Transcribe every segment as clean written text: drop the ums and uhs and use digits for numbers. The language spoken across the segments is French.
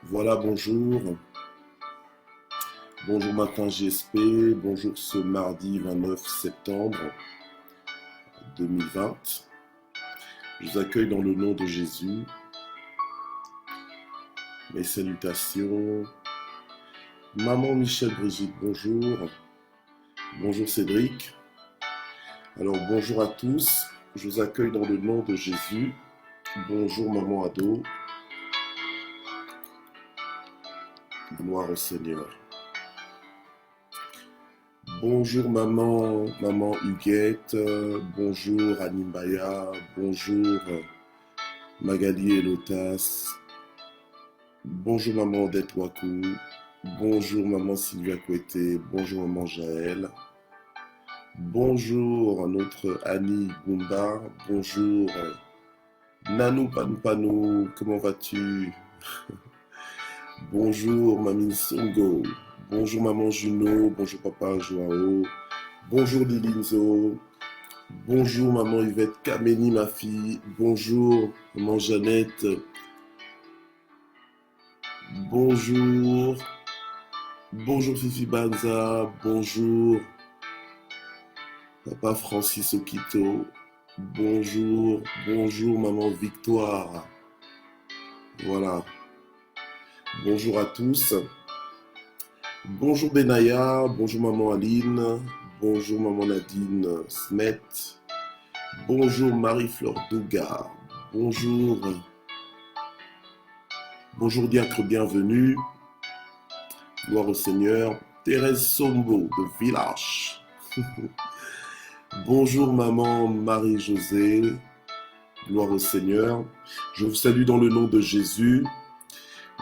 Voilà, bonjour. Bonjour matin GSP. Bonjour ce mardi 29 septembre 2020. Je vous accueille dans le nom de Jésus. Mes salutations. Maman Michel Brigitte, bonjour. Bonjour Cédric. Alors bonjour à tous. Je vous accueille dans le nom de Jésus. Bonjour maman Ado. Gloire au Seigneur. Bonjour maman Huguette, bonjour Animbaya, bonjour Magali et Lotas, bonjour maman Odette Wakou, bonjour maman Sylvia Kouete, bonjour maman Jaël, bonjour notre Annie Goumba, bonjour Nanou Panou Panou, comment vas-tu? Bonjour Mamie Songo. Bonjour maman Juno, bonjour papa Joao, bonjour Lilinzo, bonjour maman Yvette Kameni ma fille, bonjour maman Jeannette, bonjour Fifi Banza, bonjour papa Francis Okito, bonjour maman Victoire, voilà, bonjour à tous. Bonjour Benaya, bonjour maman Aline, bonjour maman Nadine Smet, bonjour Marie-Fleur Douga, bonjour diacre bienvenue, gloire au Seigneur, Thérèse Sombo de Village, bonjour maman Marie-Josée, gloire au Seigneur, je vous salue dans le nom de Jésus.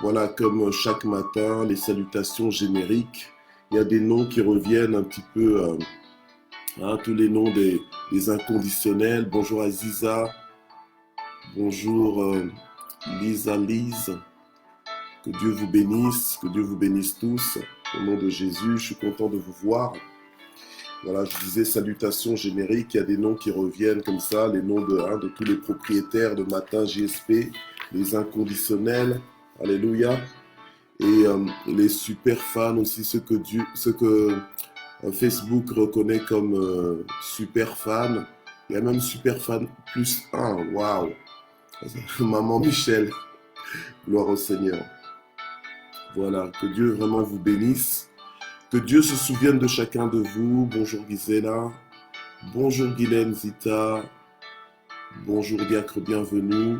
Voilà, comme chaque matin, les salutations génériques. Il y a des noms qui reviennent un petit peu, tous les noms des inconditionnels. Bonjour Aziza, bonjour Lisa Lise. Que Dieu vous bénisse tous. Au nom de Jésus, je suis content de vous voir. Voilà, je disais salutations génériques. Il y a des noms qui reviennent comme ça, les noms de tous les propriétaires de Matin JSP, les inconditionnels. Alléluia. Et les super fans aussi, ceux que Facebook reconnaît comme super fans. Il y a même super fan plus 1. Waouh. Maman Michel. Gloire au Seigneur. Voilà. Que Dieu vraiment vous bénisse. Que Dieu se souvienne de chacun de vous. Bonjour Gisela. Bonjour Guylaine Zita. Bonjour Diacre, bienvenue.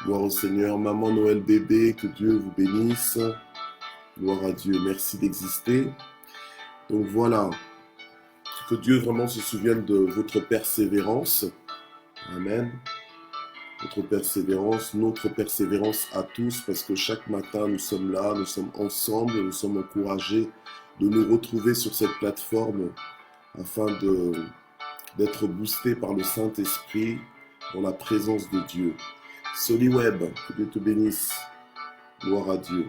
Gloire au Seigneur. Maman Noël bébé, que Dieu vous bénisse. Gloire à Dieu. Merci d'exister. Donc voilà. Que Dieu vraiment se souvienne de votre persévérance. Amen. Votre persévérance, notre persévérance à tous, parce que chaque matin nous sommes là, nous sommes ensemble, nous sommes encouragés de nous retrouver sur cette plateforme afin d'être boostés par le Saint-Esprit dans la présence de Dieu. Soliweb, que Dieu te bénisse. Gloire à Dieu.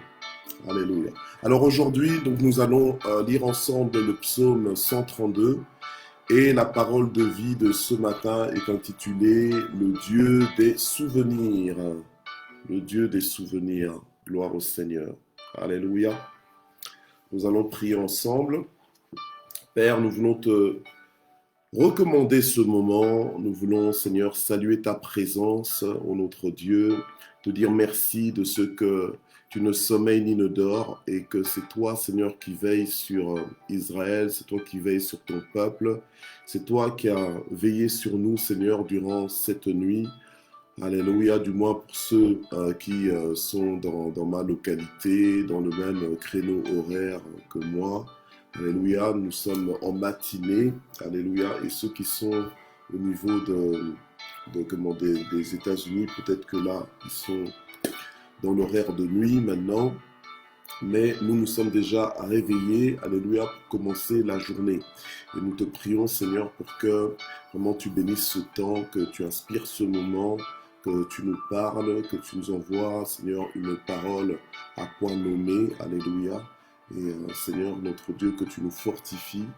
Alléluia. Alors aujourd'hui, donc nous allons lire ensemble le psaume 132 et la parole de vie de ce matin est intitulée Le Dieu des souvenirs. Le Dieu des souvenirs. Gloire au Seigneur. Alléluia. Nous allons prier ensemble. Père, nous voulons te recommander ce moment. Nous voulons, Seigneur, saluer ta présence, ô notre Dieu, te dire merci de ce que tu ne sommeilles ni ne dors et que c'est toi, Seigneur, qui veilles sur Israël, c'est toi qui veilles sur ton peuple, c'est toi qui as veillé sur nous, Seigneur, durant cette nuit. Alléluia, du moins pour ceux qui sont dans ma localité, dans le même créneau horaire que moi. Alléluia, nous sommes en matinée. Alléluia, et ceux qui sont au niveau des États-Unis, peut-être que là, ils sont dans l'horaire de nuit maintenant. Mais nous sommes déjà réveillés, alléluia, pour commencer la journée. Et nous te prions, Seigneur, pour que vraiment tu bénisses ce temps, que tu inspires ce moment, que tu nous parles, que tu nous envoies, Seigneur, une parole à point nommé, alléluia. Et Seigneur, notre Dieu, que tu nous fortifies,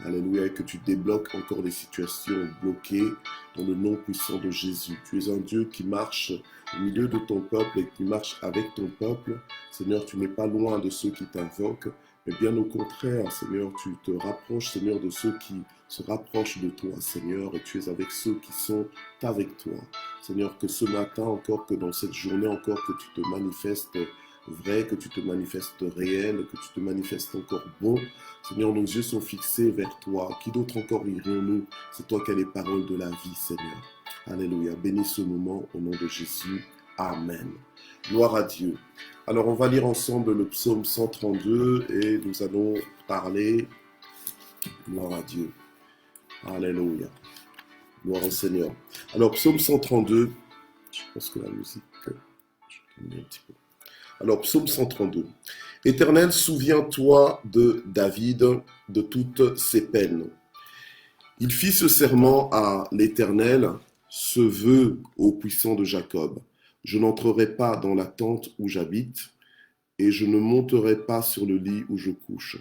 Alléluia, et que tu débloques encore les situations bloquées dans le nom puissant de Jésus. Tu es un Dieu qui marche au milieu de ton peuple et qui marche avec ton peuple. Seigneur, tu n'es pas loin de ceux qui t'invoquent, mais bien au contraire, Seigneur, tu te rapproches, Seigneur, de ceux qui se rapprochent de toi, Seigneur, et tu es avec ceux qui sont avec toi. Seigneur, que ce matin encore, que dans cette journée encore, que tu te manifestes vrai, que tu te manifestes réel, que tu te manifestes encore bon. Seigneur, nos yeux sont fixés vers toi. Qui d'autre encore irions-nous? C'est toi qui as les paroles de la vie, Seigneur. Alléluia. Bénis ce moment au nom de Jésus. Amen. Gloire à Dieu. Alors, on va lire ensemble le psaume 132 et nous allons parler. Gloire à Dieu. Alléluia. Gloire au Seigneur. Alors, psaume 132. Je pense que la musique, je vais un petit peu. Alors, psaume 132. Éternel, souviens-toi de David, de toutes ses peines. Il fit ce serment à l'Éternel, ce vœu au puissant de Jacob. Je n'entrerai pas dans la tente où j'habite, et je ne monterai pas sur le lit où je couche.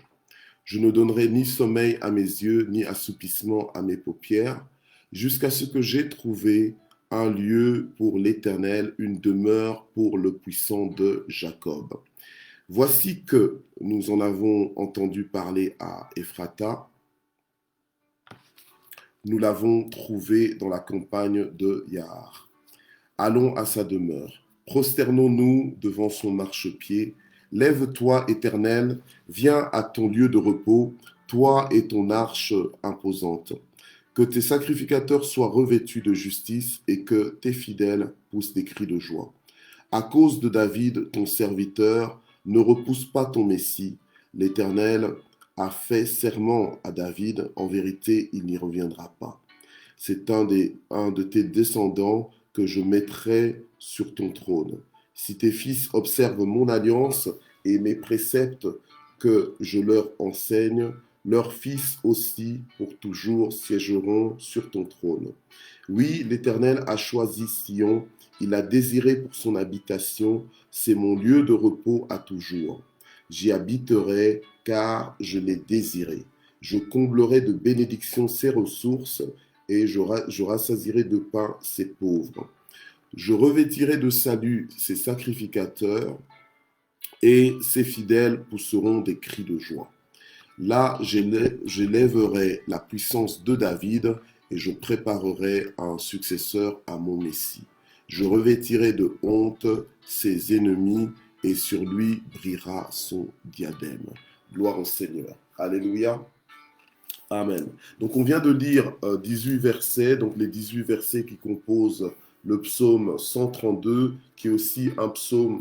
Je ne donnerai ni sommeil à mes yeux, ni assoupissement à mes paupières, jusqu'à ce que j'aie trouvé un lieu pour l'Éternel, une demeure pour le puissant de Jacob. Voici que nous en avons entendu parler à Ephrata. Nous l'avons trouvé dans la campagne de Yahar. Allons à sa demeure. Prosternons-nous devant son marchepied. Lève-toi, Éternel, viens à ton lieu de repos, toi et ton arche imposante. Que tes sacrificateurs soient revêtus de justice et que tes fidèles poussent des cris de joie. À cause de David, ton serviteur, ne repousse pas ton Messie. L'Éternel a fait serment à David, en vérité, il n'y reviendra pas. C'est un de tes descendants que je mettrai sur ton trône. Si tes fils observent mon alliance et mes préceptes que je leur enseigne, leurs fils aussi pour toujours siégeront sur ton trône. Oui, l'Éternel a choisi Sion, il a désiré pour son habitation, c'est mon lieu de repos à toujours. J'y habiterai car je l'ai désiré. Je comblerai de bénédictions ses ressources et je rassasierai de pain ses pauvres. Je revêtirai de salut ses sacrificateurs et ses fidèles pousseront des cris de joie. Là, j'élèverai la puissance de David et je préparerai un successeur à mon Messie. Je revêtirai de honte ses ennemis et sur lui brillera son diadème. Gloire au Seigneur. Alléluia. Amen. Donc on vient de lire 18 versets, donc les 18 versets qui composent le psaume 132, qui est aussi un psaume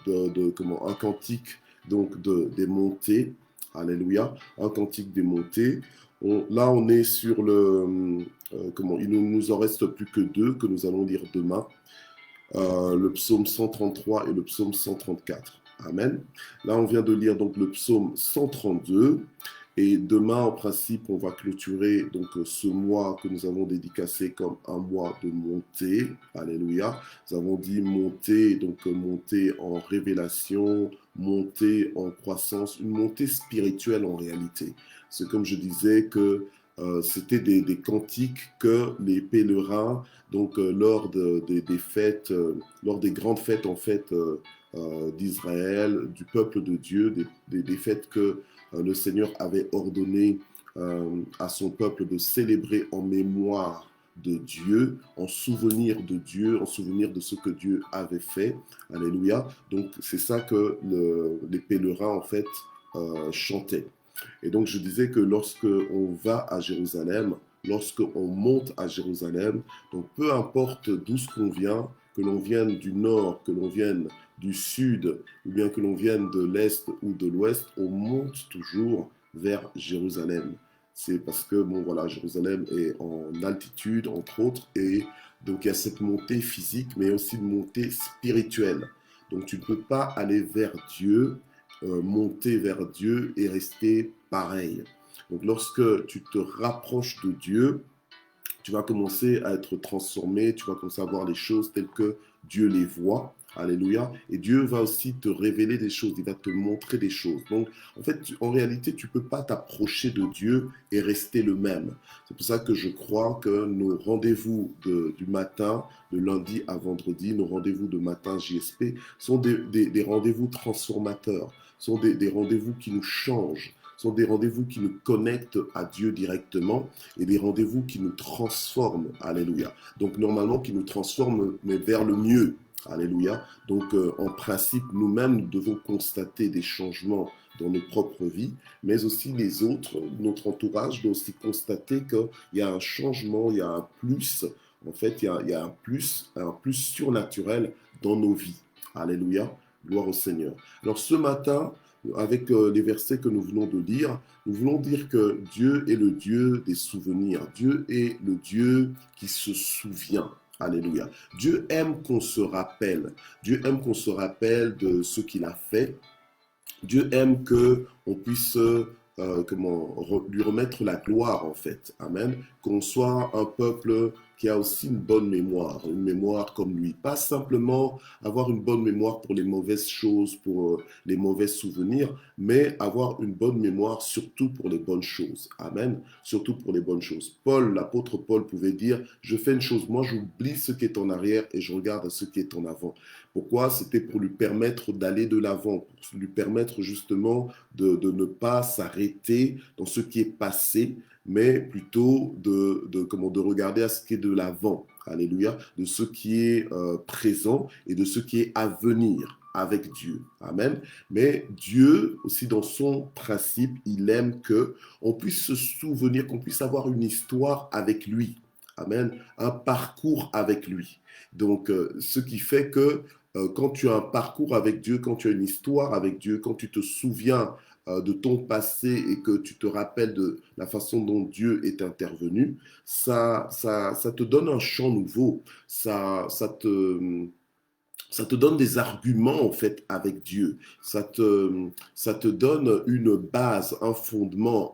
un cantique donc des montées. Alléluia, un cantique des montées. Là, on est sur il ne nous en reste plus que deux que nous allons lire demain, le psaume 133 et le psaume 134. Amen. Là, on vient de lire donc le psaume 132. Et demain, en principe, on va clôturer donc ce mois que nous avons dédicacé comme un mois de montée. Alléluia. Nous avons dit montée, donc montée en révélation, montée en croissance, une montée spirituelle en réalité. C'est comme je disais que c'était des cantiques que les pèlerins, donc lors des fêtes, lors des grandes fêtes en fait d'Israël, du peuple de Dieu, des fêtes que le Seigneur avait ordonné à son peuple de célébrer en mémoire de Dieu, en souvenir de Dieu, en souvenir de ce que Dieu avait fait. Alléluia. Donc, c'est ça que les pèlerins, en fait, chantaient. Et donc, je disais que lorsque on va à Jérusalem, lorsque on monte à Jérusalem, donc peu importe d'où ce qu'on vient, que l'on vienne du nord, que l'on vienne du sud, ou bien que l'on vienne de l'est ou de l'ouest, on monte toujours vers Jérusalem. C'est parce que, bon voilà, Jérusalem est en altitude, entre autres, et donc il y a cette montée physique, mais aussi une montée spirituelle. Donc tu ne peux pas aller vers Dieu, monter vers Dieu et rester pareil. Donc lorsque tu te rapproches de Dieu, tu vas commencer à être transformé, tu vas commencer à voir les choses telles que Dieu les voit. Alléluia. Et Dieu va aussi te révéler des choses, il va te montrer des choses. Donc, en fait, en réalité, tu ne peux pas t'approcher de Dieu et rester le même. C'est pour ça que je crois que nos rendez-vous du matin, de lundi à vendredi, nos rendez-vous de matin JSP, sont des rendez-vous transformateurs, sont des rendez-vous qui nous changent, sont des rendez-vous qui nous connectent à Dieu directement et des rendez-vous qui nous transforment. Alléluia. Donc, normalement, qui nous transforment, mais vers le mieux. Alléluia. Donc, en principe, nous-mêmes, nous devons constater des changements dans nos propres vies, mais aussi les autres, notre entourage doit aussi constater qu'il y a un changement, il y a un plus. En fait, il y a un plus surnaturel dans nos vies. Alléluia. Gloire au Seigneur. Alors, ce matin, avec les versets que nous venons de lire, nous voulons dire que Dieu est le Dieu des souvenirs. Dieu est le Dieu qui se souvient. Alléluia. Dieu aime qu'on se rappelle. Dieu aime qu'on se rappelle de ce qu'il a fait. Dieu aime qu'on puisse lui remettre la gloire, en fait. Amen. Qu'on soit un peuple qui a aussi une mémoire comme lui. Pas simplement avoir une bonne mémoire pour les mauvaises choses, pour les mauvais souvenirs, mais avoir une bonne mémoire surtout pour les bonnes choses. Amen. Surtout pour les bonnes choses. L'apôtre Paul pouvait dire, je fais une chose, moi j'oublie ce qui est en arrière et je regarde à ce qui est en avant. Pourquoi? C'était pour lui permettre d'aller de l'avant, pour lui permettre justement de ne pas s'arrêter dans ce qui est passé, mais plutôt de regarder à ce qui est de l'avant, alléluia, de ce qui est présent et de ce qui est à venir avec Dieu. Amen. Mais Dieu, aussi dans son principe, il aime qu'on puisse se souvenir, qu'on puisse avoir une histoire avec lui. Amen. Un parcours avec lui. Donc, ce qui fait que quand tu as un parcours avec Dieu, quand tu as une histoire avec Dieu, quand tu te souviens de ton passé et que tu te rappelles de la façon dont Dieu est intervenu, ça te donne un champ nouveau, ça te donne des arguments en fait avec Dieu, ça te donne une base, un fondement,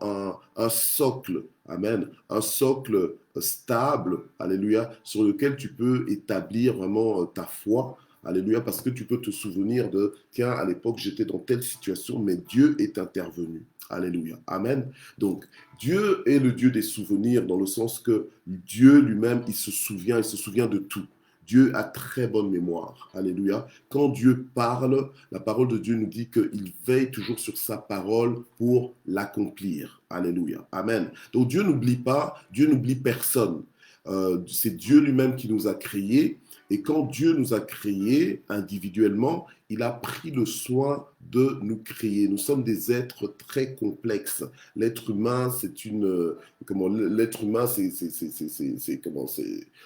un socle, amen, un socle stable, alléluia, sur lequel tu peux établir vraiment ta foi. Alléluia, parce que tu peux te souvenir de, tiens, à l'époque, j'étais dans telle situation, mais Dieu est intervenu. Alléluia. Amen. Donc, Dieu est le Dieu des souvenirs dans le sens que Dieu lui-même, il se souvient de tout. Dieu a très bonne mémoire. Alléluia. Quand Dieu parle, la parole de Dieu nous dit qu'il veille toujours sur sa parole pour l'accomplir. Alléluia. Amen. Donc Dieu n'oublie pas, Dieu n'oublie personne. C'est Dieu lui-même qui nous a créés. Et quand Dieu nous a créés individuellement, il a pris le soin de nous créer. Nous sommes des êtres très complexes. L'être humain,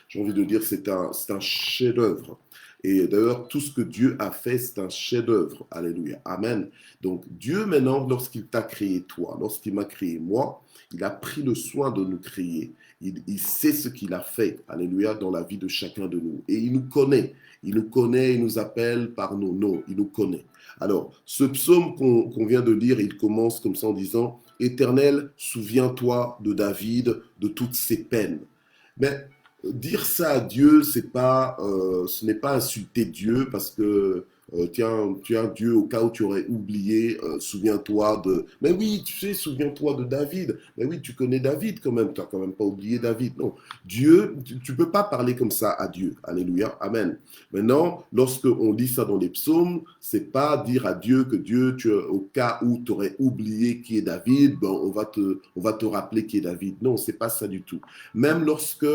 j'ai envie de dire, c'est un chef-d'œuvre. Et d'ailleurs, tout ce que Dieu a fait, c'est un chef-d'œuvre. Alléluia. Amen. Donc, Dieu, maintenant, lorsqu'il t'a créé toi, lorsqu'il m'a créé moi, il a pris le soin de nous créer. Il sait ce qu'il a fait, alléluia, dans la vie de chacun de nous. Et il nous connaît. Il nous connaît, il nous appelle par nos noms. Il nous connaît. Alors, ce psaume qu'on vient de lire, il commence comme ça en disant « Éternel, souviens-toi de David, de toutes ses peines. » Mais dire ça à Dieu, ce n'est pas insulter Dieu parce que tiens, Dieu, au cas où tu aurais oublié, souviens-toi de... Mais oui, tu sais, souviens-toi de David. Mais oui, tu connais David quand même, tu n'as quand même pas oublié David. Non, Dieu, tu ne peux pas parler comme ça à Dieu. Alléluia, amen. Maintenant, lorsqu'on lit ça dans les psaumes, c'est pas dire à Dieu que Dieu, au cas où tu aurais oublié qui est David, ben, on va te rappeler qui est David. Non, c'est pas ça du tout. Même lorsque...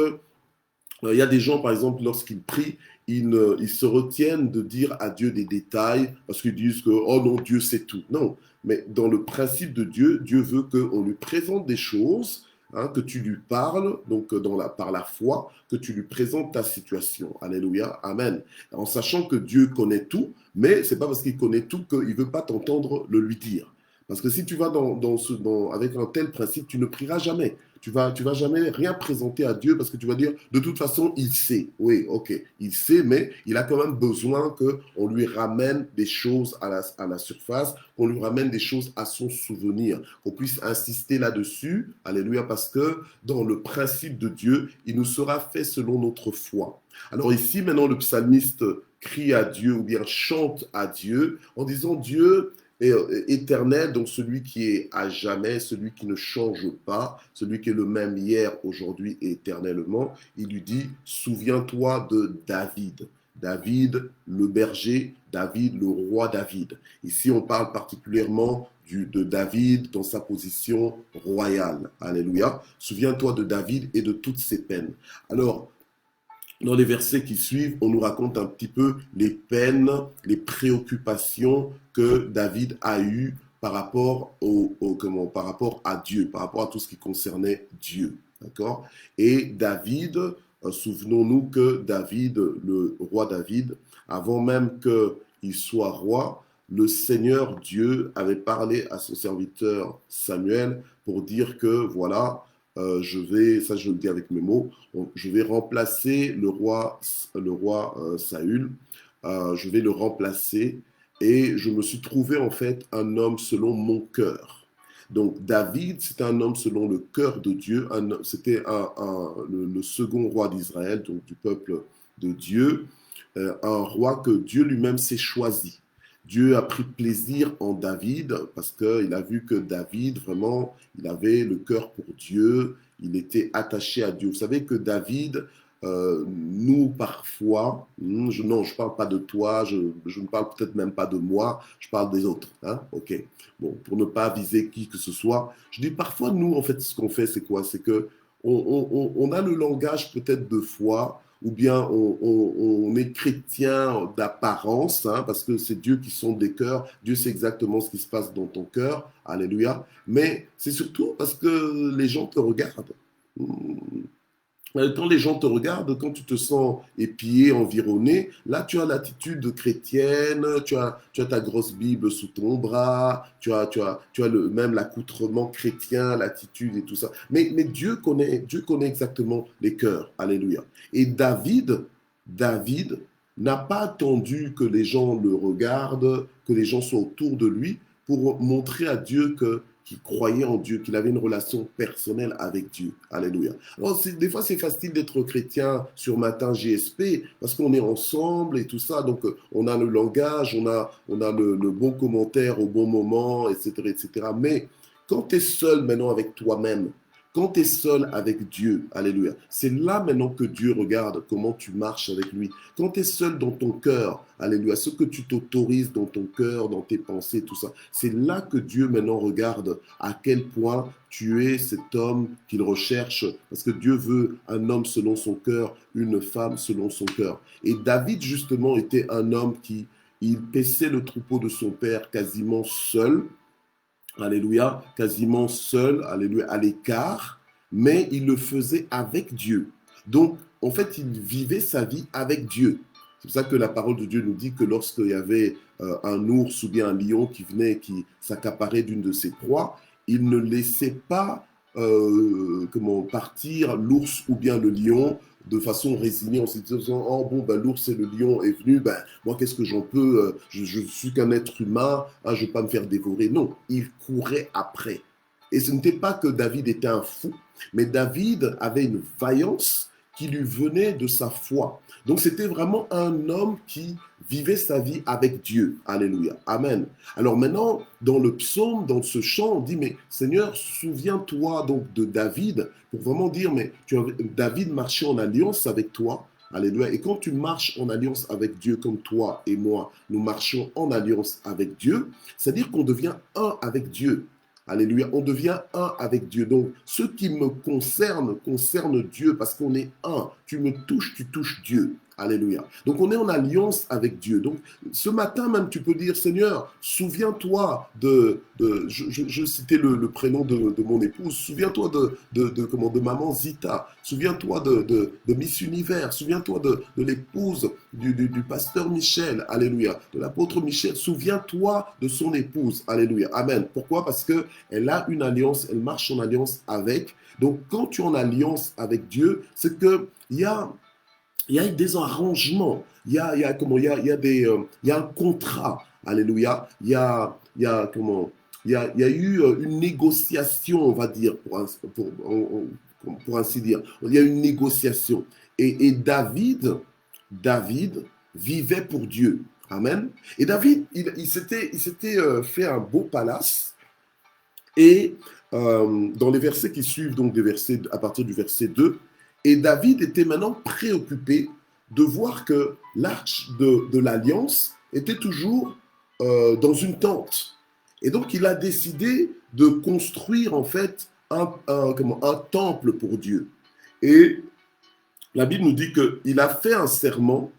il y a des gens, par exemple, lorsqu'ils prient, ils se retiennent de dire à Dieu des détails parce qu'ils disent que, oh non, Dieu sait tout. Non, mais dans le principe de Dieu, Dieu veut qu'on lui présente des choses, hein, que tu lui parles, donc par la foi, que tu lui présentes ta situation. Alléluia, amen. En sachant que Dieu connaît tout, mais ce n'est pas parce qu'il connaît tout qu'il ne veut pas t'entendre le lui dire. Parce que si tu vas avec un tel principe, tu ne prieras jamais. Tu vas jamais rien présenter à Dieu parce que tu vas dire, de toute façon, il sait. Oui, ok, il sait, mais il a quand même besoin qu'on lui ramène des choses à la surface, qu'on lui ramène des choses à son souvenir, qu'on puisse insister là-dessus. Alléluia, parce que dans le principe de Dieu, il nous sera fait selon notre foi. Alors ici, maintenant, le psalmiste crie à Dieu ou bien chante à Dieu en disant Dieu est éternel, donc celui qui est à jamais, celui qui ne change pas, celui qui est le même hier, aujourd'hui et éternellement. Il lui dit, souviens-toi de David. David, le berger, David, le roi David. Ici, on parle particulièrement de David dans sa position royale. Alléluia. Souviens-toi de David et de toutes ses peines. Alors, dans les versets qui suivent, on nous raconte un petit peu les peines, les préoccupations que David a eues par rapport, par rapport à Dieu, par rapport à tout ce qui concernait Dieu. D'accord? Et David, souvenons-nous que David, le roi David, avant même qu'il soit roi, le Seigneur Dieu avait parlé à son serviteur Samuel pour dire que voilà, ça je le dis avec mes mots, je vais remplacer le roi Saül, je vais le remplacer et je me suis trouvé en fait un homme selon mon cœur. Donc David, c'était un homme selon le cœur de Dieu, c'était le second roi d'Israël, donc du peuple de Dieu, un roi que Dieu lui-même s'est choisi. Dieu a pris plaisir en David parce qu'il a vu que David, vraiment, il avait le cœur pour Dieu, il était attaché à Dieu. Vous savez que David, nous, parfois, non, je ne parle pas de toi, je ne parle peut-être même pas de moi, je parle des autres. Hein? Ok. Bon, pour ne pas viser qui que ce soit, je dis parfois, nous, en fait, ce qu'on fait, c'est quoi? C'est que on a le langage peut-être de foi, ou bien on est chrétien d'apparence, hein, parce que c'est Dieu qui sonde les cœurs, Dieu sait exactement ce qui se passe dans ton cœur, alléluia, mais c'est surtout parce que les gens te regardent. Quand les gens te regardent, quand tu te sens épié, environné, là tu as l'attitude chrétienne, tu as ta grosse Bible sous ton bras, tu as même l'accoutrement chrétien, l'attitude et tout ça. Mais Dieu connaît exactement les cœurs. Alléluia. Et David n'a pas attendu que les gens le regardent, que les gens soient autour de lui pour montrer à Dieu qu'il croyait en Dieu, qu'il avait une relation personnelle avec Dieu. Alléluia. Alors, des fois, c'est facile d'être chrétien sur Matin GSP parce qu'on est ensemble et tout ça. Donc, on a le langage, on a le bon commentaire au bon moment, etc. etc. Mais quand tu es seul maintenant avec toi-même, quand tu es seul avec Dieu, alléluia, c'est là maintenant que Dieu regarde comment tu marches avec lui. Quand tu es seul dans ton cœur, alléluia, ce que tu t'autorises dans ton cœur, dans tes pensées, tout ça, c'est là que Dieu maintenant regarde à quel point tu es cet homme qu'il recherche, parce que Dieu veut un homme selon son cœur, une femme selon son cœur. Et David, justement, était un homme il paissait le troupeau de son père quasiment seul, alléluia, quasiment seul, alléluia, à l'écart, mais il le faisait avec Dieu. Donc, en fait, il vivait sa vie avec Dieu. C'est pour ça que la parole de Dieu nous dit que lorsqu'il y avait un ours ou bien un lion qui venait, qui s'accaparait d'une de ses proies, il ne laissait pas partir l'ours ou bien le lion de façon résignée en se disant oh bon ben l'ours et le lion est venu, ben moi qu'est-ce que j'en peux, je suis qu'un être humain, hein, je ne vais pas me faire dévorer. Non, il courait après. Et ce n'était pas que David était un fou, mais David avait une vaillance qui lui venait de sa foi. Donc c'était vraiment un homme qui vivait sa vie avec Dieu. Alléluia. Amen. Alors maintenant, dans le psaume, dans ce chant, on dit, mais Seigneur, souviens-toi donc de David, pour vraiment dire, mais David marchait en alliance avec toi. Alléluia. Et quand tu marches en alliance avec Dieu, comme toi et moi, nous marchons en alliance avec Dieu, c'est-à-dire qu'on devient un avec Dieu. Alléluia, on devient un avec Dieu. Donc, ce qui me concerne Dieu parce qu'on est un. Tu me touches, tu touches Dieu. Alléluia. Donc, on est en alliance avec Dieu. Donc, ce matin même, tu peux dire, Seigneur, souviens-toi je citais le prénom de mon épouse, souviens-toi de maman Zita, souviens-toi de Miss Univers, souviens-toi de l'épouse du pasteur Michel, alléluia, de l'apôtre Michel, souviens-toi de son épouse, alléluia, amen. Pourquoi? Parce qu'elle a une alliance, elle marche en alliance avec. Donc, quand tu es en alliance avec Dieu, c'est qu'il y a des arrangements, il y a un contrat, alléluia, il y a eu une négociation, on va dire, pour ainsi dire, il y a une négociation. Et David vivait pour Dieu. Amen. Et David, il s'était fait un beau palace. Et dans les versets qui suivent, donc des versets, à partir du verset 2, et David était maintenant préoccupé de voir que l'arche de l'Alliance était toujours dans une tente. Et donc, il a décidé de construire en fait un temple pour Dieu. Et la Bible nous dit qu'il a fait un serment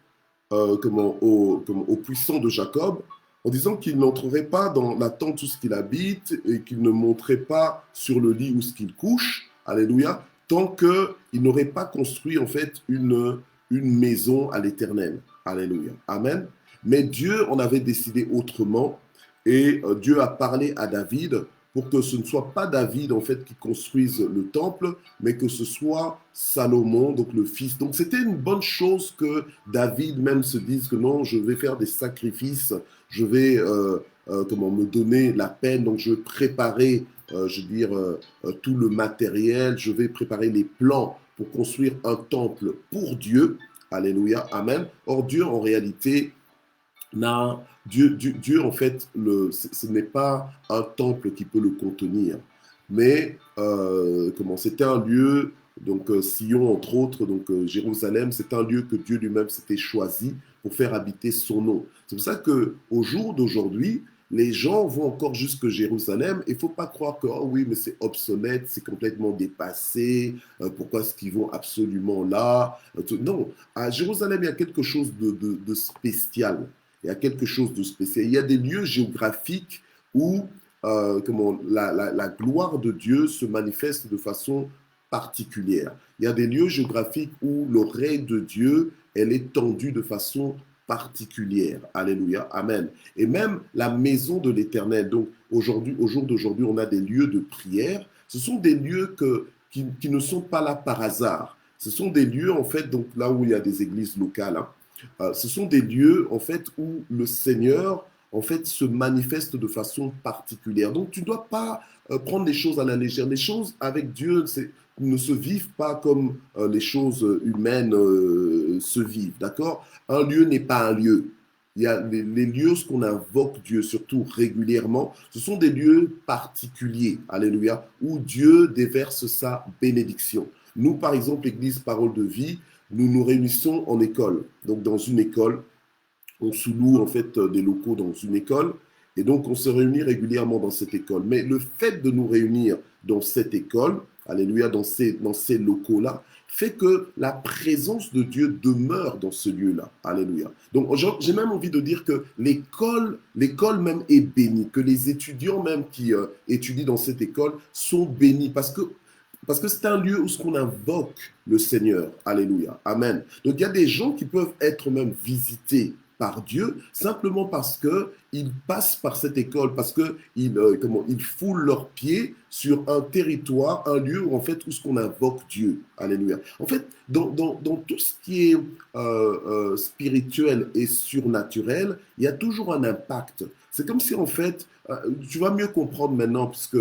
au puissant de Jacob, en disant qu'il n'entrerait pas dans la tente où ce qu'il habite et qu'il ne monterait pas sur le lit où ce qu'il couche, alléluia, tant qu'il n'aurait pas construit en fait une maison à l'Éternel, alléluia, amen. Mais Dieu en avait décidé autrement et Dieu a parlé à David pour que ce ne soit pas David en fait qui construise le temple, mais que ce soit Salomon, donc le fils. Donc c'était une bonne chose que David même se dise que non, je vais faire des sacrifices, je vais me donner la peine, donc je vais préparer, tout le matériel, je vais préparer les plans pour construire un temple pour Dieu. Alléluia, amen. Or Dieu en réalité Dieu, en fait, ce n'est pas un temple qui peut le contenir, mais c'était un lieu, donc Sion entre autres, donc Jérusalem, c'est un lieu que Dieu lui-même s'était choisi pour faire habiter son nom. C'est pour ça qu'au jour d'aujourd'hui, les gens vont encore jusque Jérusalem et il ne faut pas croire que, oh oui, mais c'est obsolète, c'est complètement dépassé, pourquoi est-ce qu'ils vont absolument là? Non, à Jérusalem, il y a quelque chose de spécial. Il y a quelque chose de spécial. Il y a des lieux géographiques où la gloire de Dieu se manifeste de façon particulière. Il y a des lieux géographiques où l'oreille de Dieu, elle est tendue de façon particulière. Alléluia. Amen. Et même la maison de l'Éternel. Donc aujourd'hui, au jour d'aujourd'hui, on a des lieux de prière. Ce sont des lieux qui ne sont pas là par hasard. Ce sont des lieux, en fait, donc là où il y a des églises locales, hein. Ce sont des lieux, en fait, où le Seigneur, en fait, se manifeste de façon particulière. Donc, tu ne dois pas prendre les choses à la légère. Les choses avec Dieu ne se vivent pas comme les choses humaines se vivent, d'accord? Un lieu n'est pas un lieu. Il y a les lieux, ce qu'on invoque Dieu, surtout régulièrement, ce sont des lieux particuliers, alléluia, où Dieu déverse sa bénédiction. Nous, par exemple, l'Église Parole de Vie, nous nous réunissons en école. Donc, dans une école, on sous-loue en fait des locaux dans une école. Et donc, on se réunit régulièrement dans cette école. Mais le fait de nous réunir dans cette école, alléluia, dans ces locaux-là, fait que la présence de Dieu demeure dans ce lieu-là. Alléluia. Donc, j'ai même envie de dire que l'école même est bénie, que les étudiants même qui étudient dans cette école sont bénis parce que c'est un lieu où ce qu'on invoque le Seigneur. Alléluia. Amen. Donc il y a des gens qui peuvent être même visités par Dieu simplement parce qu'ils passent par cette école, parce qu'ils ils foulent leurs pieds sur un territoire, un lieu où en fait où ce qu'on invoque Dieu. Alléluia. En fait, dans tout ce qui est spirituel et surnaturel, il y a toujours un impact. C'est comme si en fait, tu vas mieux comprendre maintenant, puisque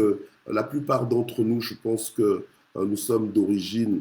la plupart d'entre nous, je pense que nous sommes d'origine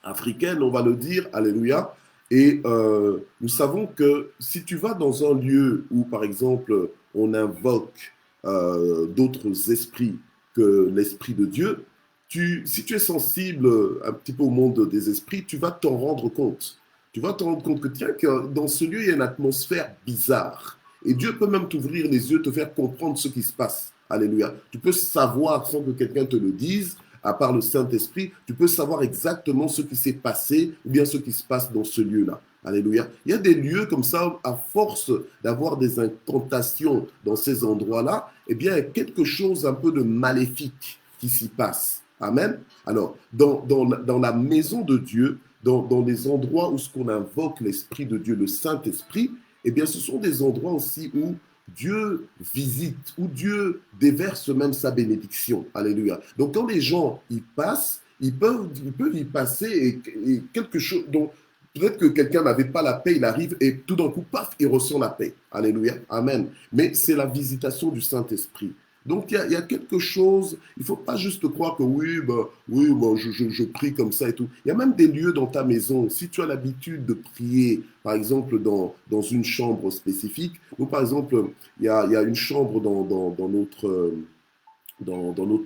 africaine, on va le dire, alléluia. Et nous savons que si tu vas dans un lieu où, par exemple, on invoque d'autres esprits que l'esprit de Dieu, si tu es sensible un petit peu au monde des esprits, tu vas t'en rendre compte. Tu vas te rendre compte que, tiens, que dans ce lieu, il y a une atmosphère bizarre. Et Dieu peut même t'ouvrir les yeux, te faire comprendre ce qui se passe. Alléluia. Tu peux savoir sans que quelqu'un te le dise, à part le Saint-Esprit, tu peux savoir exactement ce qui s'est passé ou bien ce qui se passe dans ce lieu-là. Alléluia. Il y a des lieux comme ça, à force d'avoir des incantations dans ces endroits-là, eh bien, il y a quelque chose un peu de maléfique qui s'y passe. Amen. Alors, dans la maison de Dieu, dans les endroits où ce qu'on invoque l'Esprit de Dieu, le Saint-Esprit, eh bien, ce sont des endroits aussi où Dieu visite, où Dieu déverse même sa bénédiction. Alléluia. Donc, quand les gens y passent, ils peuvent y passer et quelque chose. Donc, peut-être que quelqu'un n'avait pas la paix, il arrive et tout d'un coup, paf, il ressent la paix. Alléluia. Amen. Mais c'est la visitation du Saint-Esprit. Donc il y a quelque chose, il ne faut pas juste croire que oui, je prie comme ça et tout. Il y a même des lieux dans ta maison, si tu as l'habitude de prier, par exemple dans une chambre spécifique. Nous, par exemple, il y a une chambre dans notre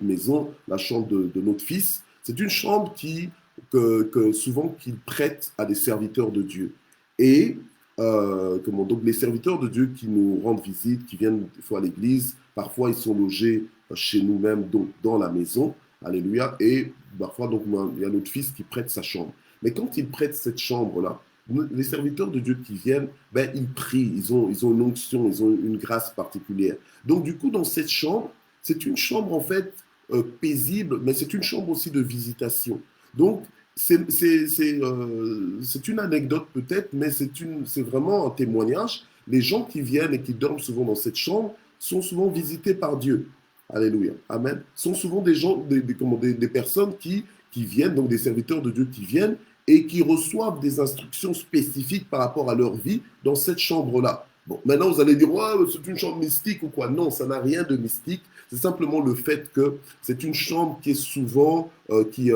maison, la chambre de notre fils. C'est une chambre que souvent qu'il prête à des serviteurs de Dieu. Et donc les serviteurs de Dieu qui nous rendent visite, qui viennent des fois à l'église, parfois ils sont logés chez nous-mêmes, donc dans la maison. Alléluia. Et parfois, donc, il y a notre fils qui prête sa chambre. Mais quand il prête cette chambre-là, les serviteurs de Dieu qui viennent, ben, ils prient, ils ont une onction, ils ont une grâce particulière. Donc, du coup, dans cette chambre, c'est une chambre en fait paisible, mais c'est une chambre aussi de visitation. Donc, c'est une anecdote peut-être, mais c'est vraiment un témoignage. Les gens qui viennent et qui dorment souvent dans cette chambre sont souvent visités par Dieu. Alléluia. Amen. Sont souvent des gens, des personnes qui viennent, donc des serviteurs de Dieu qui viennent et qui reçoivent des instructions spécifiques par rapport à leur vie dans cette chambre-là. Bon, maintenant vous allez dire, ouais, c'est une chambre mystique ou quoi. Non, ça n'a rien de mystique. C'est simplement le fait que c'est une chambre qui est souvent, qui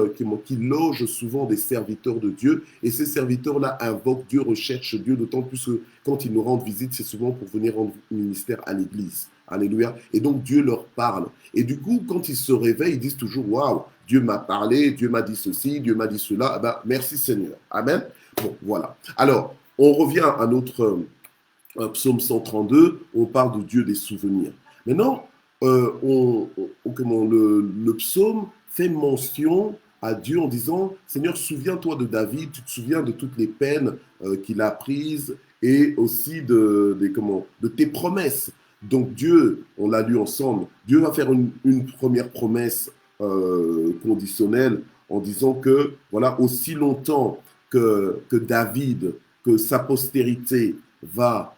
loge souvent des serviteurs de Dieu. Et ces serviteurs-là invoquent Dieu, recherchent Dieu, d'autant plus que quand ils nous rendent visite, c'est souvent pour venir rendre ministère à l'église. Alléluia. Et donc Dieu leur parle. Et du coup, quand ils se réveillent, ils disent toujours, waouh, Dieu m'a parlé, Dieu m'a dit ceci, Dieu m'a dit cela. Eh ben, merci Seigneur. Amen. Bon, voilà. Alors, on revient à notre psaume 132, on parle de Dieu des souvenirs. Maintenant, le psaume fait mention à Dieu en disant, Seigneur, souviens-toi de David, tu te souviens de toutes les peines qu'il a prises et aussi de tes promesses. Donc Dieu, on l'a lu ensemble, Dieu va faire une première promesse conditionnelle en disant que, voilà, aussi longtemps que David, que sa postérité va